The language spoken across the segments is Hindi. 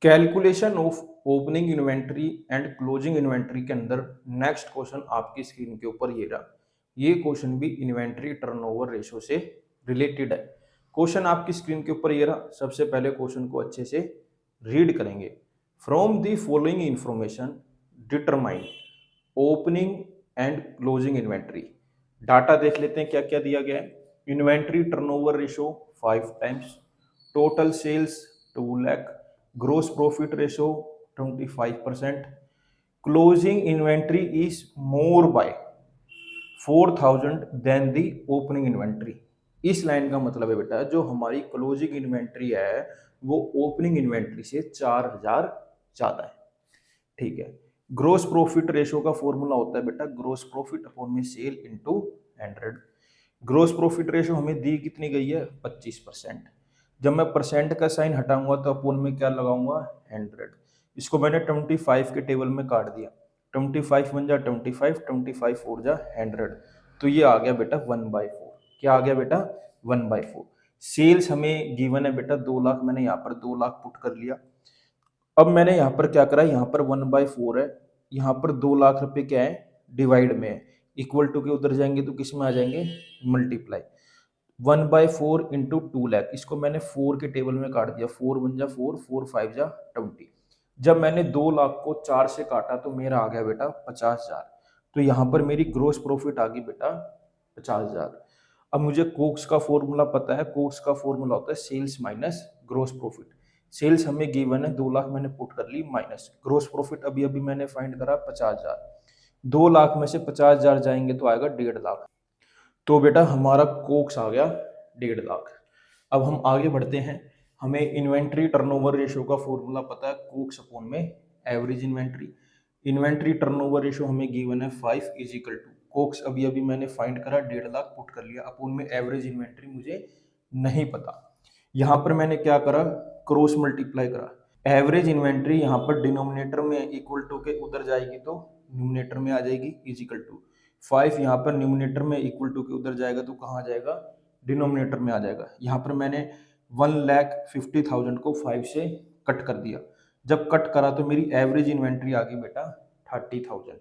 Calculation of opening inventory and closing inventory के अंदर नेक्स्ट क्वेश्चन आपकी स्क्रीन के ऊपर ये रहा। ये क्वेश्चन भी इन्वेंट्री टर्नओवर रेशो से रिलेटेड है। क्वेश्चन आपकी स्क्रीन के ऊपर ये रहा। सबसे पहले क्वेश्चन को अच्छे से रीड करेंगे। From the following information determine opening and closing inventory. Data देख लेते हैं क्या क्या दिया गया है। Inventory turnover ratio 5 times, total sales 2 lakh, gross profit ratio 25%, closing inventory is more by 4,000 than the opening inventory। इस लाइन का मतलब है बेटा जो हमारी क्लोजिंग इन्वेंट्री है वो ओपनिंग इन्वेंट्री से 4,000 ज्यादा है। ठीक है। ग्रोस प्रॉफिट रेशो का फॉर्मूला होता है बेटा ग्रोस प्रॉफिट अपॉन में sale into 100। Gross profit ratio हमें दी कितनी गई है 25%। जब मैं परसेंट का साइन हटाऊंगा तो अपोन में क्या लगाऊंगा 100। इसको मैंने 25 के टेबल में काट दिया। 25 बन जा 25, 25 4 जा 100, तो ये आ गया बेटा 1/4। क्या आ गया बेटा 1/4। सेल्स हमें गिवन है बेटा 2 लाख, मैंने यहाँ पर 2 लाख पुट कर लिया। अब मैंने यहाँ पर क्या करा, यहाँ पर 1/4 है, यहाँ पर 2 लाख रुपए क्या है डिवाइड में है, इक्वल टू के उधर जाएंगे तो किस में आ जाएंगे मल्टीप्लाई। 1/4 इंटू 2 लाख, इसको मैंने 4 के टेबल में काट दिया। 4 1 जा 4, 4 5 जा 20। जब मैंने 2 लाख को 4 से काटा तो मेरा आ गया बेटा 50,000। तो यहाँ पर मेरी ग्रोस प्रॉफिट आ गई बेटा 50,000। अब मुझे कोक्स का फॉर्मूला पता है। कोक्स का फॉर्मूला होता है sales minus gross profit. Sales हमें गिवन है 2 लाख, मैंने पुट कर ली, माइनस ग्रोस प्रॉफिट अभी अभी मैंने फाइंड करा 50,000। 2 लाख में से 50,000 जाएंगे तो आएगा 1.5 लाख। तो बेटा हमारा कोक्स आ गया 1.5 लाख। अब हम आगे बढ़ते हैं। हमें इन्वेंट्री टर्नओवर रेशो का फॉर्मूला पता है कोक्स अपॉन में average inventory. Inventory turnover ratio हमें गिवन है 5 इज इक्वल टू कोक्स अभी अभी मैंने फाइंड करा 1.5 लाख पुट कर लिया, अपॉन में एवरेज इन्वेंट्री मुझे नहीं पता। यहाँ पर मैंने क्या करा क्रॉस मल्टीप्लाई करा। एवरेज इन्वेंट्री यहाँ पर डिनोमिनेटर में इक्वल टू के उधर जाएगी तो न्यूमिनेटर में आ जाएगी इज इक्वल टू 5। यहाँ पर न्यूमिनेटर में इक्वल टू के उधर जाएगा तो कहाँ जाएगा डिनोमिनेटर में आ जाएगा। यहाँ पर मैंने 1,50,000 को 5 से कट कर दिया। जब कट करा तो मेरी एवरेज इन्वेंट्री आ गई बेटा 30,000।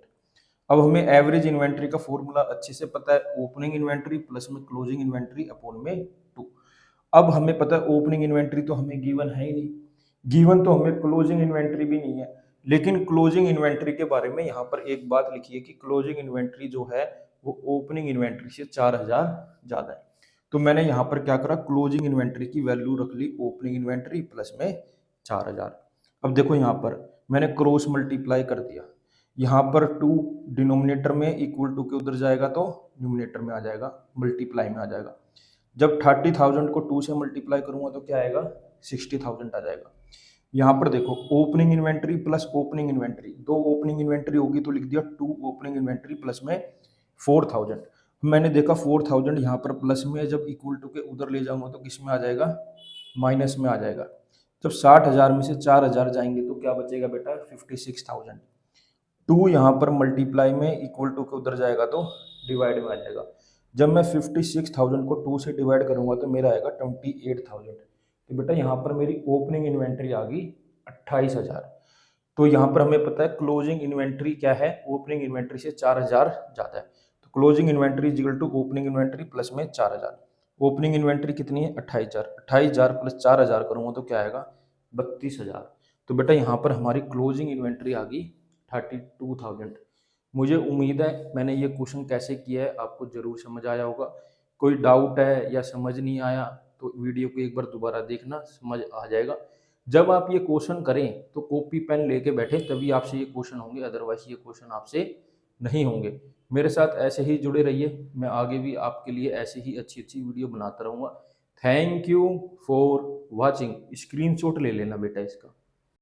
अब हमें एवरेज इन्वेंट्री का फॉर्मूला अच्छे से पता है ओपनिंग इन्वेंट्री प्लस में क्लोजिंग इन्वेंट्री अपॉन में 2। अब हमें पता है ओपनिंग इन्वेंट्री तो हमें गिवन है ही नहीं, गिवन तो हमें क्लोजिंग इन्वेंट्री भी नहीं है। लेकिन क्लोजिंग इन्वेंट्री के बारे में यहाँ पर एक बात लिखी है कि क्लोजिंग इन्वेंट्री जो है वो ओपनिंग इन्वेंट्री से 4,000 ज्यादा है। तो मैंने यहाँ पर क्या करा क्लोजिंग इन्वेंट्री की वैल्यू रख ली ओपनिंग इन्वेंट्री प्लस में 4,000। अब देखो यहाँ पर मैंने क्रॉस मल्टीप्लाई कर दिया। यहाँ पर 2 डिनोमिनेटर में इक्वल टू के उधर जाएगा तो न्यूमिनेटर में आ जाएगा, मल्टीप्लाई में आ जाएगा। जब 30,000 को 2 से मल्टीप्लाई करूंगा तो क्या आएगा 60,000 आ जाएगा। यहाँ पर देखो opening inventory plus opening inventory, 2 opening inventory होगी तो लिख दिया 2 ओपनिंग इन्वेंट्री प्लस में 4,000। मैंने देखा 4,000 यहाँ पर प्लस में है, जब इक्वल टू के उधर ले जाऊंगा तो किस में आ जाएगा माइनस में आ जाएगा। जब 60,000 में से 4,000 जाएंगे तो क्या बचेगा बेटा 56,000। 2 यहाँ पर मल्टीप्लाई में इक्वल टू के उधर जाएगा तो डिवाइड में आ जाएगा। जब मैं 56,000 को 2 से डिवाइड करूंगा तो मेरा आएगा 28,000। तो बेटा यहाँ पर मेरी ओपनिंग इन्वेंट्री आ गई 28,000। तो यहाँ पर हमें पता है क्लोजिंग इन्वेंट्री क्या है ओपनिंग इन्वेंट्री से 4,000 ज्यादा है। तो closing inventory is equal to opening inventory plus में 4,000। ओपनिंग इन्वेंट्री कितनी है 28,000, 28,000 प्लस 4,000 करूंगा तो क्या आएगा 32,000। तो बेटा यहाँ पर हमारी क्लोजिंग इन्वेंट्री आ गई 32,000। मुझे उम्मीद है मैंने ये क्वेश्चन कैसे किया है आपको जरूर समझ आया होगा। कोई डाउट है या समझ नहीं आया तो वीडियो को एक बार दोबारा देखना, समझ आ जाएगा। जब आप ये क्वेश्चन करें तो कॉपी पेन लेके बैठे तभी आपसे ये क्वेश्चन होंगे, अदरवाइज ये क्वेश्चन आपसे नहीं होंगे। मेरे साथ ऐसे ही जुड़े रहिए, मैं आगे भी आपके लिए ऐसे ही अच्छी अच्छी वीडियो बनाता रहूँगा। Thank you for watching. Screenshot ले लेना बेटा इसका।